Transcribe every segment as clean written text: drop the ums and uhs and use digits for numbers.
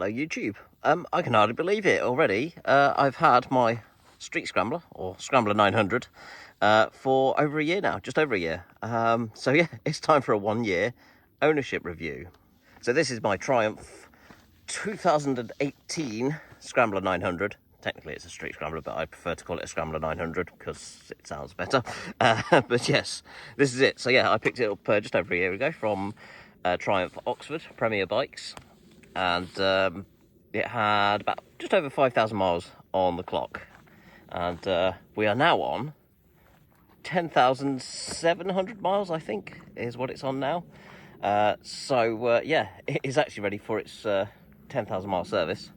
hello YouTube. I can hardly believe it already. I've had my Street Scrambler, or Scrambler 900, for over a year now, just over a year. So yeah, it's time for a 1-year ownership review. So this is my Triumph 2018 Scrambler 900. Technically it's a Street Scrambler, but I prefer to call it a Scrambler 900 because it sounds better. But yes, this is it. So yeah, I picked it up just over a year ago from Triumph Oxford, Premier Bikes. And it had about just over 5,000 miles on the clock. And we are now on 10,700 miles, I think, is what it's on now. So yeah, it is actually ready for its 10,000 mile service.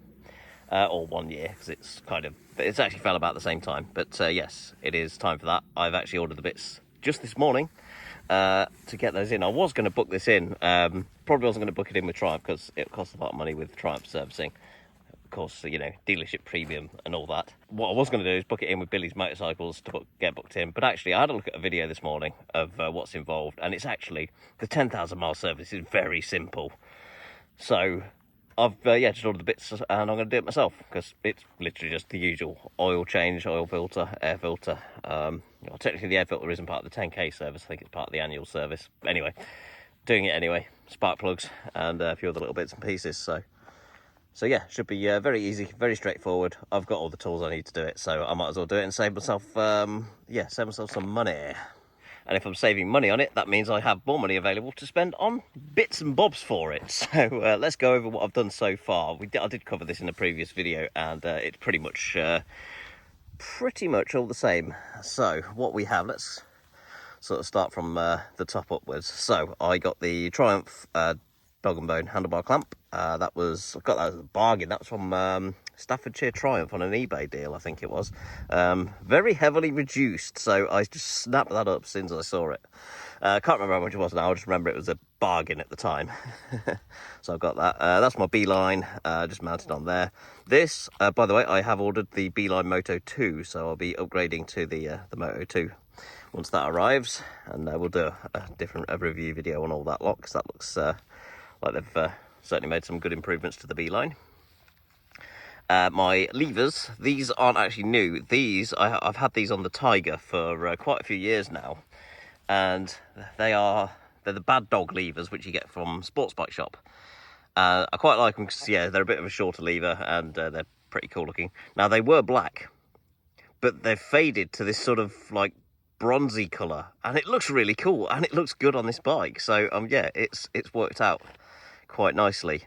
Or 1 year, because it's actually fell about the same time. But yes, it is time for that. I've actually ordered the bits just this morning to get those in. I was going to book this in. Probably wasn't going to book it in with Triumph because it costs a lot of money with Triumph servicing. Of course, you know, dealership premium and all that. What I was going to do is book it in with Billy's Motorcycles to get booked in. But actually, I had a look at a video this morning of what's involved, and it's actually the 10,000 mile service is very simple. So I've yeah, just ordered the bits and I'm going to do it myself because it's literally just the usual oil change, oil filter, air filter. Well, technically the air filter isn't part of the 10k service. I think it's part of the annual service. Anyway, doing it anyway. Spark plugs and a few other little bits and pieces. So yeah, should be very easy, very straightforward. I've got all the tools I need to do it, so I might as well do it and save myself save myself some money. And if I'm saving money on it, that means I have more money available to spend on bits and bobs for it. So let's go over what I've done so far. I did cover this in a previous video, and it's pretty much all the same. So what we have, let's sort of start from the top upwards. So I got the Triumph dog and bone handlebar clamp. I got that as a bargain. That was from Staffordshire Triumph on an eBay deal, I think it was. Very heavily reduced, so I just snapped that up as soon as I saw it. Can't remember how much it was now, I just remember it was a bargain at the time. So I've got that. That's my Beeline, just mounted on there. This, by the way, I have ordered the Beeline Moto 2, so I'll be upgrading to the Moto 2 once that arrives, and we'll do a different review video on all that lot, because that looks like they've certainly made some good improvements to the Beeline. My levers, these aren't actually new. I've had these on the Tiger for quite a few years now, and they're the Bad Dog levers, which you get from Sports Bike Shop. I quite like them because, yeah, they're a bit of a shorter lever and they're pretty cool looking. Now, they were black, but they've faded to this sort of like bronzy colour, and it looks really cool and it looks good on this bike. So yeah, it's worked out quite nicely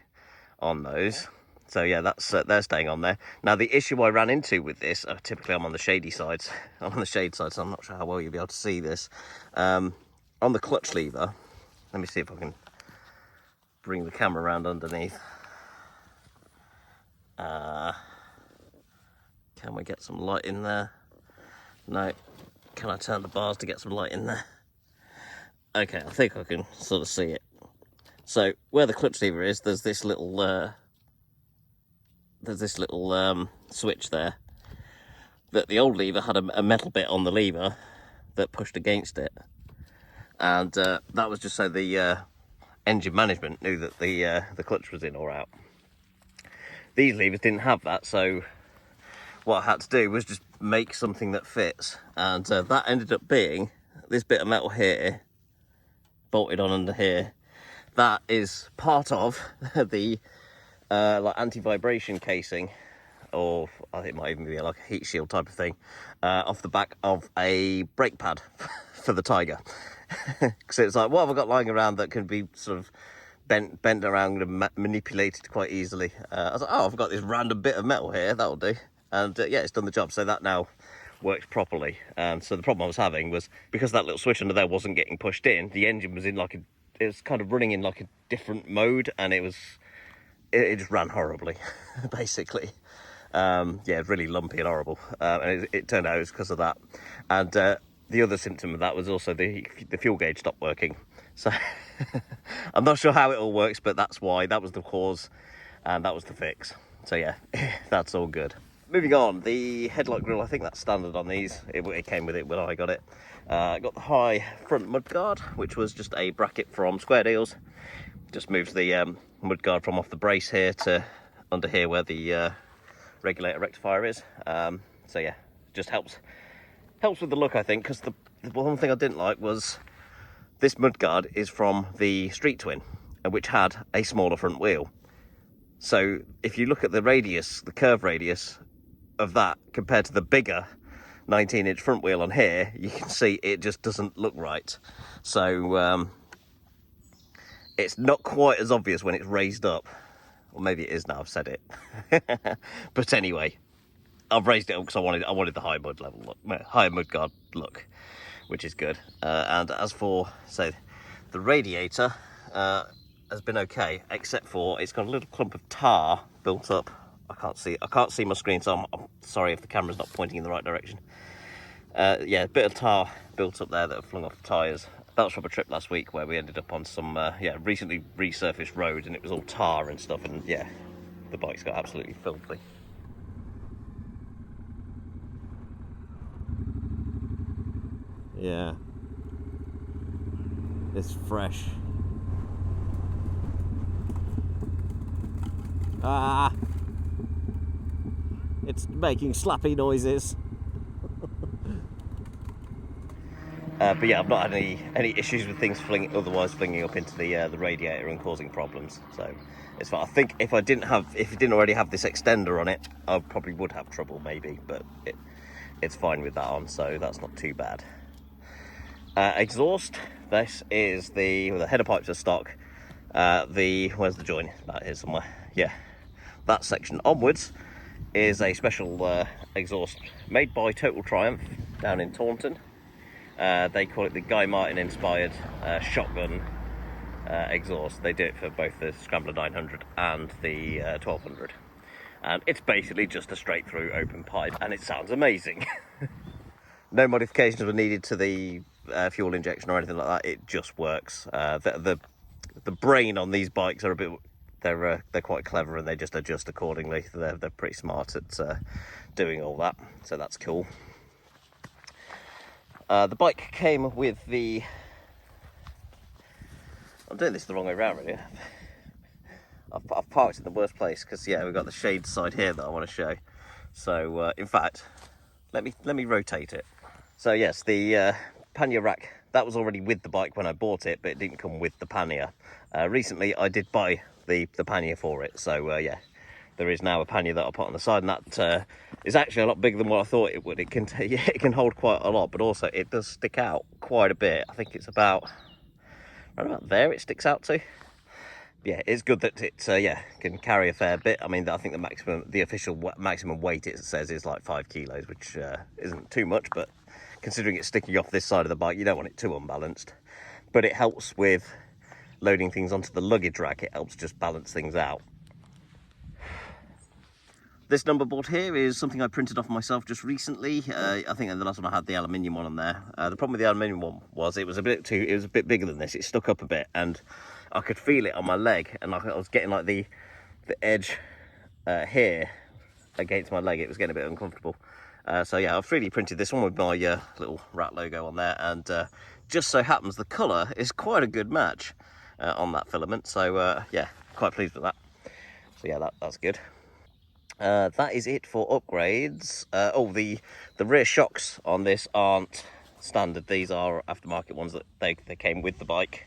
on those. So yeah, that's they're staying on there. Now the issue I ran into with this, typically I'm on the shady sides. I'm on the shade side, so I'm not sure how well you'll be able to see this. On the clutch lever, let me see if I can bring the camera around underneath. Can we get some light in there? No. Can I turn the bars to get some light in there? Okay, I think I can sort of see it. So where the clutch lever is, there's this little switch there that the old lever had a metal bit on the lever that pushed against it, and that was just so the engine management knew that the clutch was in or out. These levers didn't have that, so what I had to do was just make something that fits, and that ended up being this bit of metal here bolted on under here. That is part of the like anti-vibration casing, or I think it might even be like a heat shield type of thing, off the back of a brake pad for the Tiger. Because it's like, what have I got lying around that can be sort of bent around and manipulated quite easily? I was like, oh, I've got this random bit of metal here, that'll do. And yeah, it's done the job. So that now works properly. So the problem I was having was, because that little switch under there wasn't getting pushed in, the engine was in it was kind of running in like a different mode, and it just ran horribly, basically. Yeah, really lumpy and horrible. And it turned out it was because of that. And the other symptom of that was also the fuel gauge stopped working. So I'm not sure how it all works, but that's why. That was the cause, and that was the fix. So yeah, that's all good. Moving on, the headlight grille, I think that's standard on these. It came with it when I got it. Got the high front mudguard, which was just a bracket from Square Deals. Just moves the mudguard from off the brace here to under here where the regulator rectifier is. So yeah, just helps with the look, I think, because the one thing I didn't like was this mudguard is from the Street Twin, which had a smaller front wheel. So if you look at the radius, the curve radius of that compared to the bigger 19-inch front wheel on here, you can see it just doesn't look right. So it's not quite as obvious when it's raised up. Or maybe it is now, I've said it. But anyway, I've raised it up because I wanted the high mud level look, higher mudguard look, which is good. And as for, say, the radiator has been okay, except for it's got a little clump of tar built up. I can't see my screen, so I'm sorry if the camera's not pointing in the right direction. Yeah, a bit of tar built up there that have flung off the tyres. That was from a trip last week where we ended up on some recently resurfaced road, and it was all tar and stuff, and yeah, the bike's got absolutely filthy. Yeah, it's fresh. Ah, it's making slappy noises. But yeah, I've not had any issues with things otherwise flinging up into the radiator and causing problems. So it's fine. I think if it didn't already have this extender on it, I probably would have trouble maybe. But it's fine with that on, so that's not too bad. Exhaust. This is the header pipes are stock. Where's the join? That is somewhere. Yeah, that section onwards is a special exhaust made by Total Triumph down in Taunton. They call it the Guy Martin inspired shotgun exhaust. They do it for both the Scrambler 900 and the 1200. And it's basically just a straight through open pipe, and it sounds amazing. No modifications were needed to the fuel injection or anything like that. It just works. The brain on these bikes are a bit, they're quite clever, and they just adjust accordingly. They're pretty smart at doing all that, so that's cool. The bike came with the... I'm doing this the wrong way around, really. I've parked in the worst place because, yeah, we've got the shade side here that I want to show. So, in fact, let me rotate it. So, yes, the pannier rack, that was already with the bike when I bought it, but it didn't come with the pannier. Recently, I did buy the pannier for it, so, yeah. There is now a pannier that I put on the side, and that is actually a lot bigger than what I thought it would. It can hold quite a lot, but also it does stick out quite a bit. I think it's about right about there it sticks out to. Yeah, it's good that it can carry a fair bit. I mean, I think the official maximum weight it says is like 5 kilos, which isn't too much, but considering it's sticking off this side of the bike, you don't want it too unbalanced. But it helps with loading things onto the luggage rack. It helps just balance things out. This number board here is something I printed off myself just recently. I think the last time I had the aluminium one on there. The problem with the aluminium one was it was a bit bigger than this. It stuck up a bit, and I could feel it on my leg, and I was getting like the edge here against my leg. It was getting a bit uncomfortable. So yeah, I've 3D printed this one with my little rat logo on there, and just so happens the colour is quite a good match on that filament. So yeah, quite pleased with that. So yeah, that's good. That is it for upgrades. The rear shocks on this aren't standard. These are aftermarket ones that they came with the bike.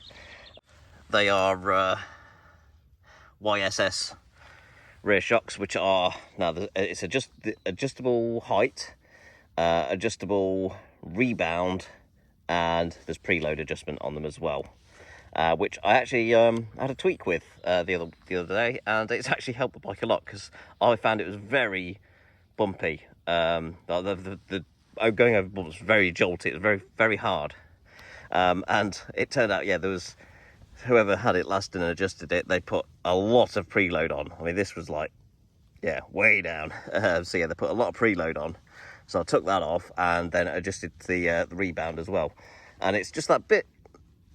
They are YSS rear shocks, which are it's adjustable height, adjustable rebound, and there's preload adjustment on them as well. Which I actually had a tweak with the other day, and it's actually helped the bike a lot because I found it was very bumpy. Going over bumps was very jolty. It was very, very hard, and it turned out there was whoever had it last and adjusted it. They put a lot of preload on. I mean, this was like way down. So yeah, they put a lot of preload on. So I took that off and then adjusted the rebound as well, and it's just that bit.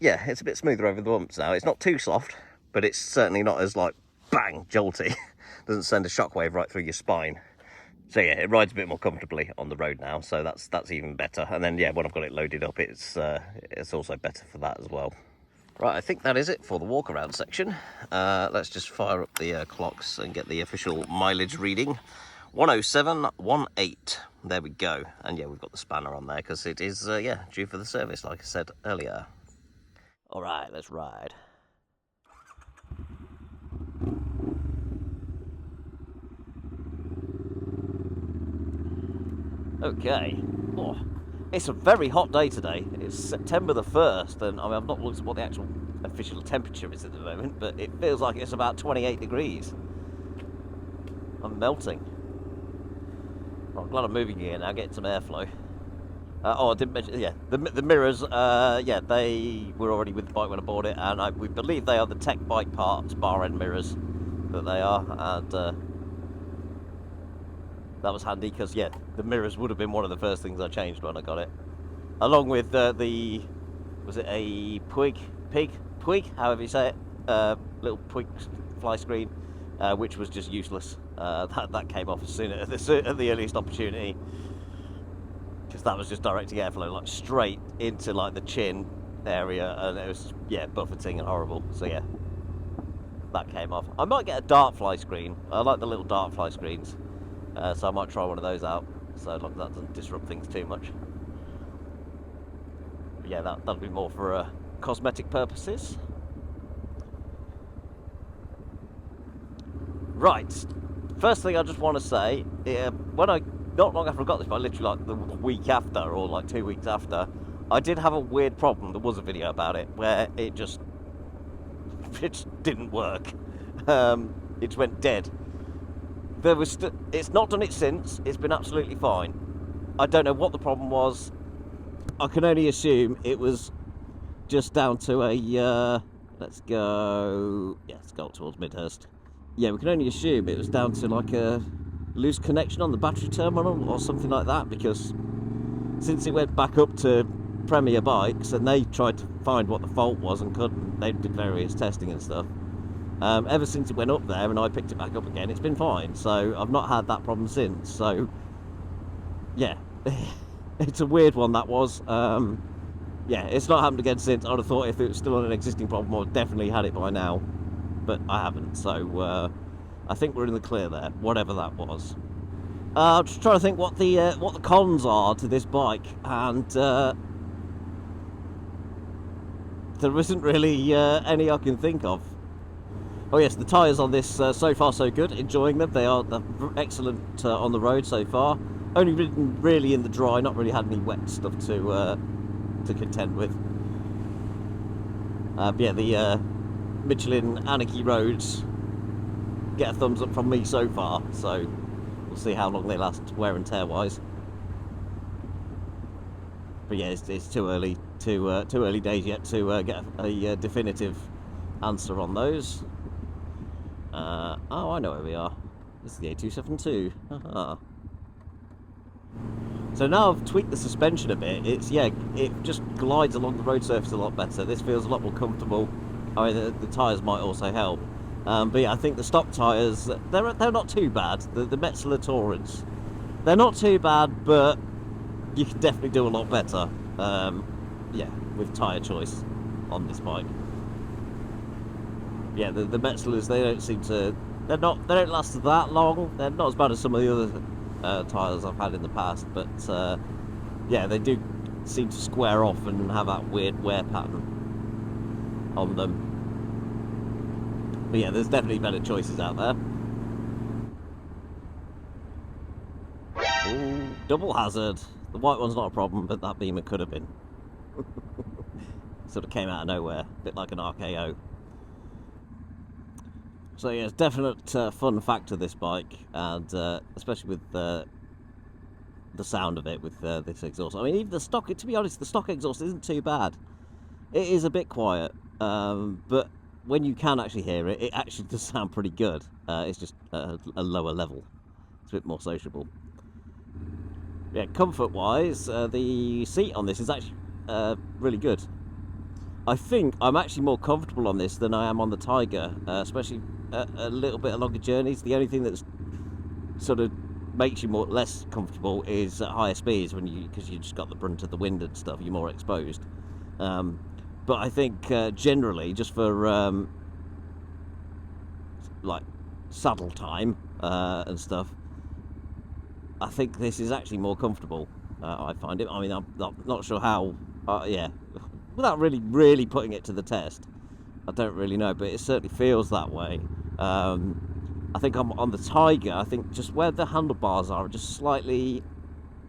Yeah, it's a bit smoother over the bumps now. It's not too soft, but it's certainly not as like bang jolty. Doesn't send a shockwave right through your spine. So yeah, it rides a bit more comfortably on the road now. So that's even better. And then yeah, when I've got it loaded up, it's also better for that as well. Right, I think that is it for the walk around section. Let's just fire up the clocks and get the official mileage reading. 107.18. There we go. And yeah, we've got the spanner on there because it is yeah, due for the service, like I said earlier. All right, let's ride. Okay. Oh, it's a very hot day today. It's September the 1st, and I mean, I've not looked at what the actual official temperature is at the moment, but it feels like it's about 28 degrees. I'm melting. Well, I'm glad I'm moving here now, getting some airflow. Oh, I didn't mention, yeah, the mirrors, yeah, they were already with the bike when I bought it, and we believe they are the Tech Bike Parts bar end mirrors that they are, and that was handy because, yeah, the mirrors would have been one of the first things I changed when I got it. Along with was it a Puig, however you say it, little Puig fly screen, which was just useless. That came off as soon at the earliest opportunity, because that was just directing airflow like straight into like the chin area, and it was, yeah, buffeting and horrible. So yeah, that came off. I might get a dart fly screen. I like the little dart fly screens, so I might try one of those out, so long as that doesn't disrupt things too much. But yeah, that'll be more for cosmetic purposes. Right, first thing I just want to say, not long after I got this, but literally like the week after, or like 2 weeks after, I did have a weird problem. There was a video about it where it just didn't work. It just went dead. It's not done it since. It's been absolutely fine. I don't know what the problem was. I can only assume it was just down to a let's go up towards Midhurst. Yeah, we can only assume it was down to like a loose connection on the battery terminal or something like that, because since it went back up to Premier Bikes and they tried to find what the fault was and couldn't, they did various testing and stuff. Ever since it went up there and I picked it back up again, it's been fine. So I've not had that problem since. So yeah, it's a weird one, that was. Yeah, it's not happened again since. I'd have thought if it was still on an existing problem, I'd definitely had it by now, but I haven't. So I think we're in the clear there, whatever that was. I'm just trying to think what the cons are to this bike, and there isn't really any I can think of. Oh yes, the tyres on this, so far so good, enjoying them. They're excellent on the road so far. Only ridden really in the dry, not really had any wet stuff to contend with. But yeah, the Michelin Anarchy roads get a thumbs up from me so far, so we'll see how long they last wear and tear wise. But yeah, it's too early days yet to get a definitive answer on those. Oh, I know where we are. This is the A272. So now I've tweaked the suspension a bit. It just glides along the road surface a lot better. This feels a lot more comfortable. I mean, the tyres might also help. But yeah, I think the stock tyres, they're not too bad. The Metzeler Torrents, they're not too bad, but you can definitely do a lot better. Yeah, with tyre choice on this bike. Yeah, the Metzelers, they don't last that long. They're not as bad as some of the other tyres I've had in the past, but yeah, they do seem to square off and have that weird wear pattern on them. But yeah, there's definitely better choices out there. Ooh, double hazard. The white one's not a problem, but that Beamer could have been. Sort of came out of nowhere, a bit like an RKO. So yeah, it's definite fun factor, this bike, and especially with the sound of it with this exhaust. I mean, even the stock, to be honest, the stock exhaust isn't too bad. It is a bit quiet, but when you can actually hear it, it actually does sound pretty good. It's just a lower level. It's a bit more sociable. Yeah, comfort-wise, the seat on this is actually really good. I think I'm actually more comfortable on this than I am on the Tiger, especially a little bit of longer journeys. The only thing that's sort of makes you less comfortable is at higher speeds, because you just got the brunt of the wind and stuff. You're more exposed. But I think generally, just for like saddle time and stuff, I think this is actually more comfortable. I find it. I mean, I'm not sure how. Yeah, without really putting it to the test, I don't really know, but it certainly feels that way. I think I'm on the Tiger. I think just where the handlebars are just slightly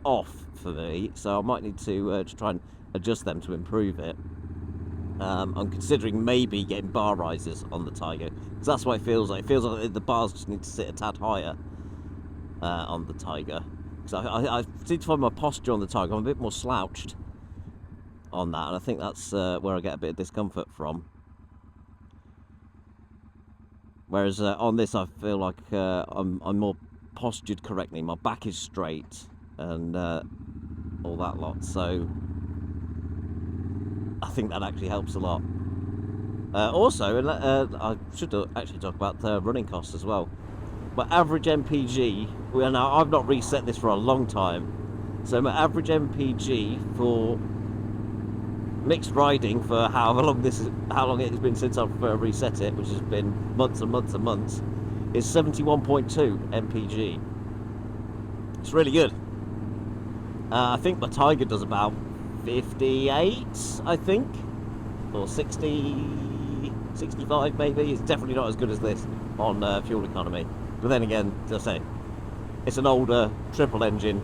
off for me, so I might need to try and adjust them to improve it. I'm considering maybe getting bar risers on the Tiger, because that's what it feels like. It feels like the bars just need to sit a tad higher on the Tiger. Because I seem to find my posture on the Tiger, I'm a bit more slouched on that, and I think that's where I get a bit of discomfort from. Whereas on this, I feel like I'm more postured correctly. My back is straight and all that lot. So I think that actually helps a lot. Also, I should actually talk about running costs as well. My average MPG, well, now I've not reset this for a long time. So my average MPG for mixed riding for however long it has been since I've reset it, which has been months and months and months, is 71.2 MPG. It's really good. I think my Tiger does about 58, I think, or 60, 65 maybe. It's definitely not as good as this on fuel economy. But then again, as I say, it's an older triple engine.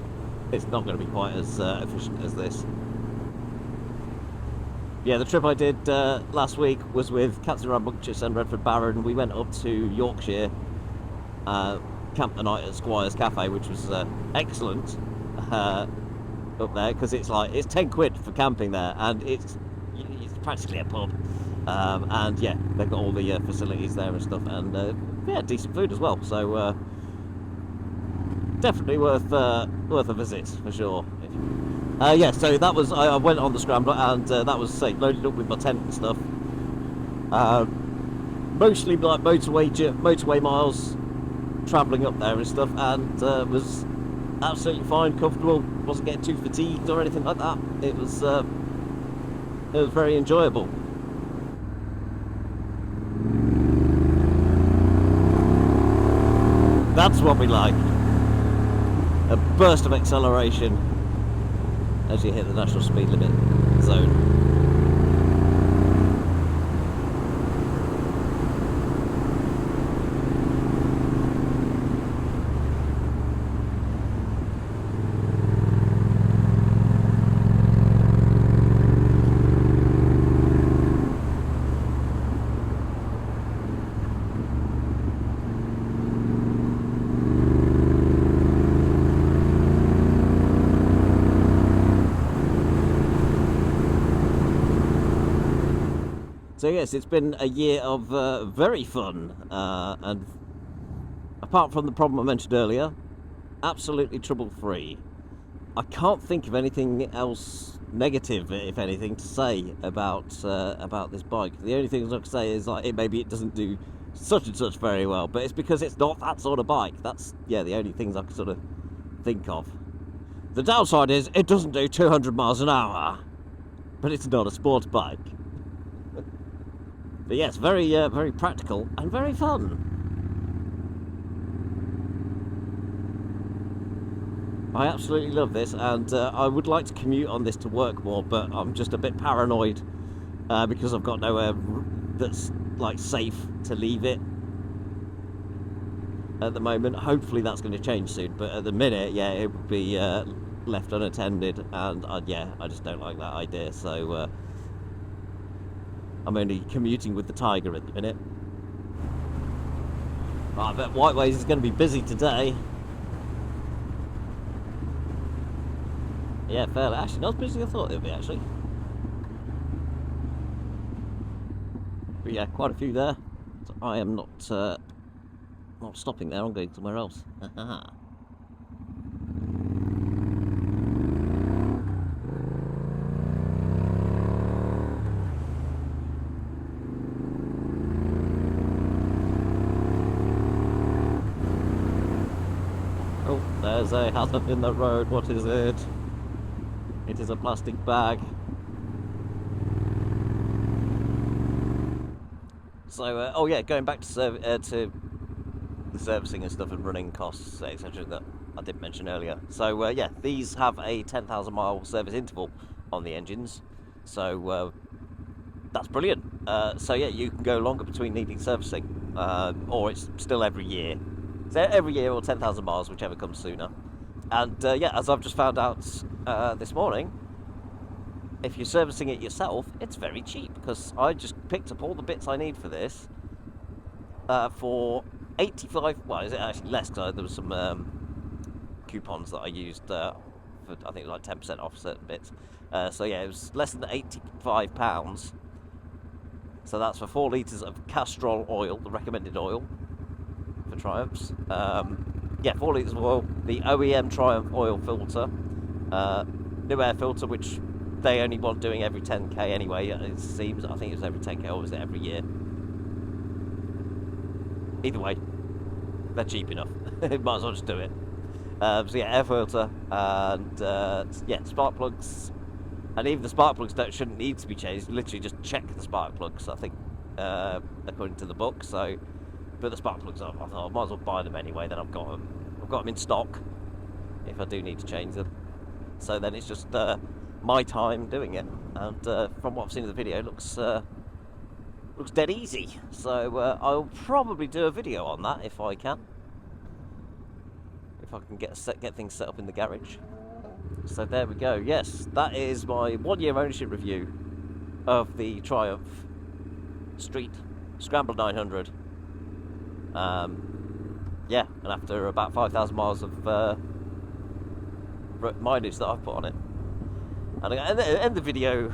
It's not going to be quite as efficient as this. Yeah, the trip I did last week was with Captain Rambunctious and Redford Baron. We went up to Yorkshire, camped the night at Squire's Cafe, which was excellent up there, because it's 10 quid for camping there, and it's practically a pub. And yeah, they've got all the facilities there and stuff, and yeah, decent food as well. So definitely worth a visit for sure. Yeah, so that was, I went on the Scrambler, and that was, say, loaded up with my tent and stuff. Mostly like motorway miles, travelling up there and stuff, and was absolutely fine, comfortable, wasn't getting too fatigued or anything like that. It was very enjoyable. That's what we like. A burst of acceleration as you hit the national speed limit zone. So yes, it's been a year of very fun, and apart from the problem I mentioned earlier, absolutely trouble-free. I can't think of anything else negative, if anything, to say about this bike. The only thing I can say is maybe it doesn't do such and such very well, but it's because it's not that sort of bike. That's, yeah, the only things I can sort of think of. The downside is it doesn't do 200 miles an hour, but it's not a sports bike. But yes, very practical and very fun. I absolutely love this, and I would like to commute on this to work more, but I'm just a bit paranoid because I've got nowhere that's safe to leave it at the moment. Hopefully that's going to change soon, but at the minute, yeah, it would be left unattended, and yeah, I just don't like that idea. So I'm only commuting with the Tiger at the minute. I bet Whiteways is going to be busy today. Yeah, fairly. Actually, not as busy as I thought it would be, actually. But yeah, quite a few there. So I am not stopping there. I'm going somewhere else. Oh, there's a hazard in the road. What is it? It is a plastic bag. So, oh yeah, going back to the servicing and stuff and running costs, etc. that I did mention earlier. So yeah, these have a 10,000 mile service interval on the engines. So that's brilliant. So yeah, you can go longer between needing servicing, or it's still every year. So every year or 10,000 miles, whichever comes sooner. And yeah, as I've just found out this morning, if you're servicing it yourself, it's very cheap, because I just picked up all the bits I need for this for 85. Well, is it actually less, because there was some coupons that I used for, I think, like 10% off certain bits. So yeah, it was less than £85. So that's for 4 litres of Castrol oil, the recommended oil for Triumphs. Yeah, 4 litres of oil, the OEM Triumph oil filter, new air filter, which they only want doing every 10k anyway, it seems. I think it was every 10k, or was it every year? Either way, they're cheap enough. Might as well just do it. So yeah, air filter, and yeah, spark plugs. And even the spark plugs shouldn't need to be changed. Literally just check the spark plugs, I think, according to the book. So, but the spark plugs, I thought I might as well buy them anyway. Then I've got them in stock if I do need to change them. So then it's just my time doing it. And from what I've seen in the video, it looks dead easy. So I'll probably do a video on that if I can. If I can get things set up in the garage. So there we go. Yes, that is my 1-year ownership review of the Triumph Street Scrambler 900. Yeah, and after about 5,000 miles of mileage that I've put on it. And I'm going to end the video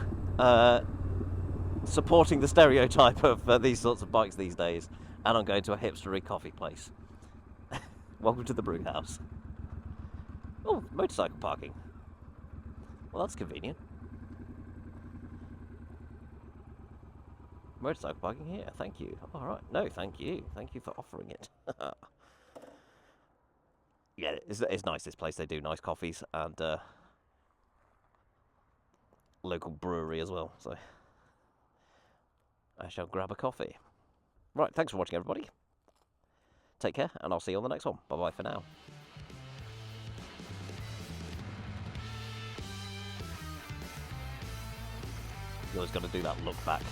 supporting the stereotype of these sorts of bikes these days, and I'm going to a hipstery coffee place. Welcome to the brew house. Oh, motorcycle parking. Well, that's convenient. Motorcycle parking here, thank you. Alright, no, thank you. Thank you for offering it. Yeah, it's nice, this place. They do nice coffees, and local brewery as well, so I shall grab a coffee. Right, thanks for watching, everybody. Take care, and I'll see you on the next one. Bye-bye for now. You always got to do that look back.